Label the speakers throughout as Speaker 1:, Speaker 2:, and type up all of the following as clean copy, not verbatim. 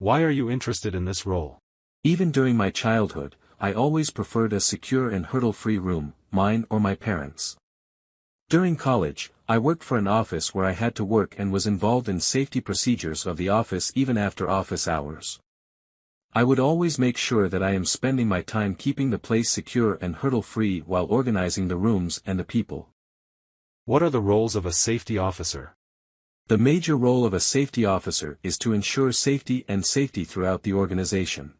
Speaker 1: Why are you interested in this role?
Speaker 2: Even during my childhood, I always preferred a secure and hurdle-free room, mine or my parents'. During college, I worked for an office where I had to work and was involved in safety procedures of the office even after office hours. I would always make sure that I am spending my time keeping the place secure and hurdle-free while organizing the rooms and the people.
Speaker 1: What are the roles of a safety officer?
Speaker 2: The major role of a safety officer is to ensure safety throughout the organization.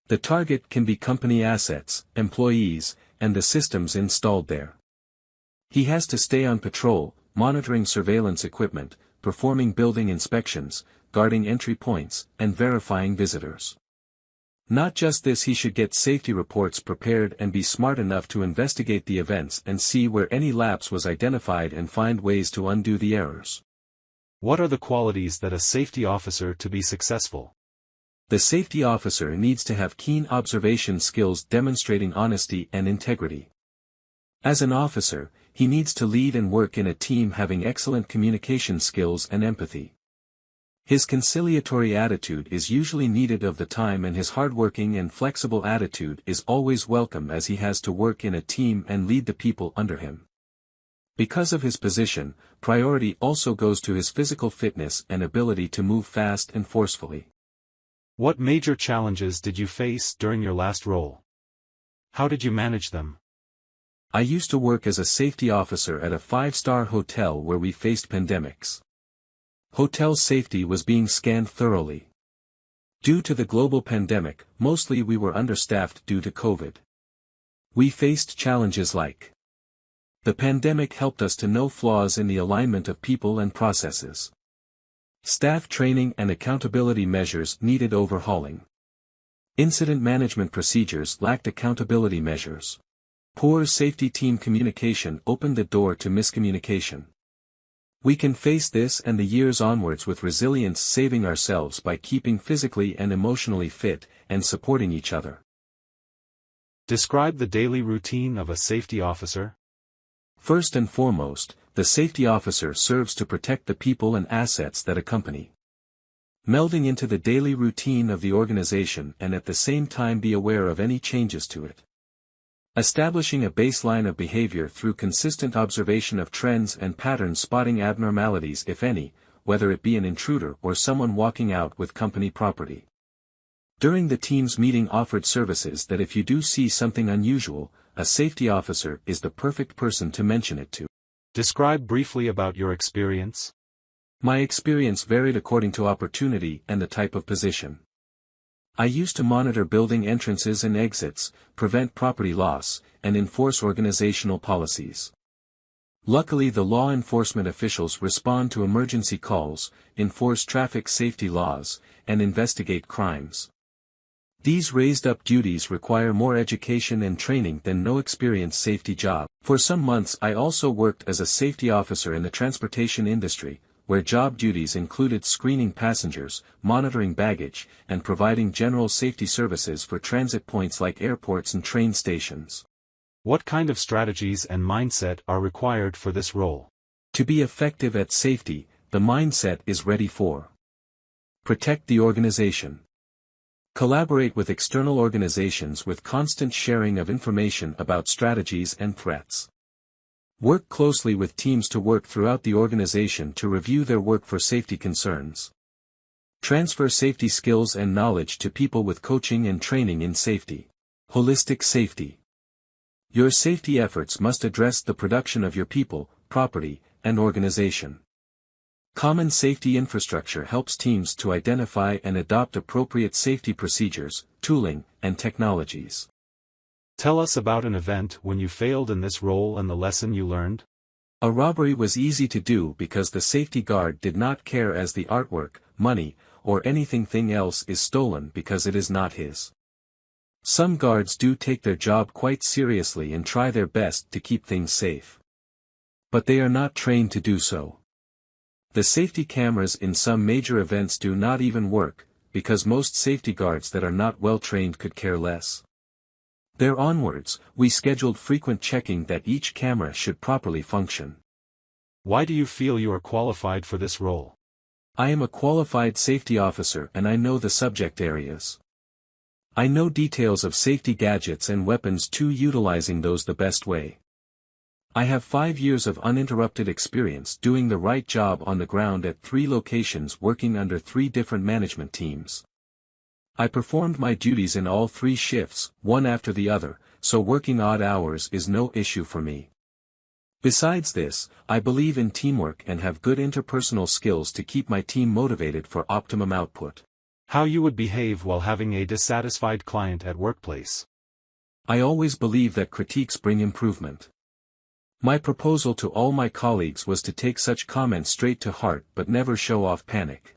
Speaker 2: The target can be company assets, employees, and the systems installed there. He has to stay on patrol, monitoring surveillance equipment, performing building inspections, guarding entry points, and verifying visitors. Not just this, he should get safety reports prepared and be smart enough to investigate the events and see where any lapse was identified and find ways to undo the errors.
Speaker 1: What are the qualities that a safety officer to be successful?
Speaker 2: The safety officer needs to have keen observation skills demonstrating honesty and integrity. As an officer, he needs to lead and work in a team having excellent communication skills and empathy. His conciliatory attitude is usually needed of the time, and his hardworking and flexible attitude is always welcome as he has to work in a team and lead the people under him. Because of his position, priority also goes to his physical fitness and ability to move fast and forcefully.
Speaker 1: What major challenges did you face during your last role? How did you manage them?
Speaker 2: I used to work as a safety officer at a 5-star hotel where we faced pandemics. Hotel safety was being scanned thoroughly. Due to the global pandemic, mostly we were understaffed due to COVID. We faced challenges like: the pandemic helped us to know flaws in the alignment of people and processes. Staff training and accountability measures needed overhauling. Incident management procedures lacked accountability measures. Poor safety team communication opened the door to miscommunication. We can face this and the years onwards with resilience, saving ourselves by keeping physically and emotionally fit, and supporting each other.
Speaker 1: Describe the daily routine of a safety officer.
Speaker 2: First and foremost, the safety officer serves to protect the people and assets that accompany. Melding into the daily routine of the organization and at the same time be aware of any changes to it. Establishing a baseline of behavior through consistent observation of trends and patterns, spotting abnormalities if any, whether it be an intruder or someone walking out with company property. During the team's meeting offered services that if you do see something unusual, a safety officer is the perfect person to mention it to.
Speaker 1: Describe briefly about your experience.
Speaker 2: My experience varied according to opportunity and the type of position. I used to monitor building entrances and exits, prevent property loss, and enforce organizational policies. Luckily, the law enforcement officials respond to emergency calls, enforce traffic safety laws, and investigate crimes. These raised-up duties require more education and training than no experience safety job. For some months I also worked as a safety officer in the transportation industry, where job duties included screening passengers, monitoring baggage, and providing general safety services for transit points like airports and train stations.
Speaker 1: What kind of strategies and mindset are required for this role?
Speaker 2: To be effective at safety, the mindset is ready for: protect the organization. Collaborate with external organizations with constant sharing of information about strategies and threats. Work closely with teams to work throughout the organization to review their work for safety concerns. Transfer safety skills and knowledge to people with coaching and training in safety. Holistic safety. Your safety efforts must address the production of your people, property, and organization. Common safety infrastructure helps teams to identify and adopt appropriate safety procedures, tooling, and technologies.
Speaker 1: Tell us about an event when you failed in this role and the lesson you learned.
Speaker 2: A robbery was easy to do because the safety guard did not care as the artwork, money, or anything else is stolen because it is not his. Some guards do take their job quite seriously and try their best to keep things safe. But they are not trained to do so. The safety cameras in some major events do not even work, because most safety guards that are not well trained could care less. There onwards, we scheduled frequent checking that each camera should properly function.
Speaker 1: Why do you feel you are qualified for this role?
Speaker 2: I am a qualified safety officer and I know the subject areas. I know details of safety gadgets and weapons too, utilizing those the best way. I have 5 years of uninterrupted experience doing the right job on the ground at 3 locations, working under 3 different management teams. I performed my duties in all 3 shifts, one after the other, so working odd hours is no issue for me. Besides this, I believe in teamwork and have good interpersonal skills to keep my team motivated for optimum output.
Speaker 1: How you would behave while having a dissatisfied client at workplace?
Speaker 2: I always believe that critiques bring improvement. My proposal to all my colleagues was to take such comments straight to heart but never show off panic.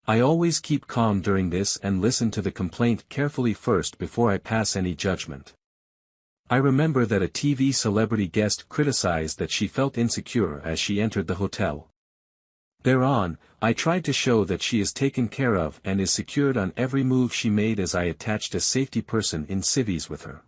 Speaker 2: I always keep calm during this and listen to the complaint carefully first before I pass any judgment. I remember that a TV celebrity guest criticized that she felt insecure as she entered the hotel. Thereon, I tried to show that she is taken care of and is secured on every move she made, as I attached a safety person in civvies with her.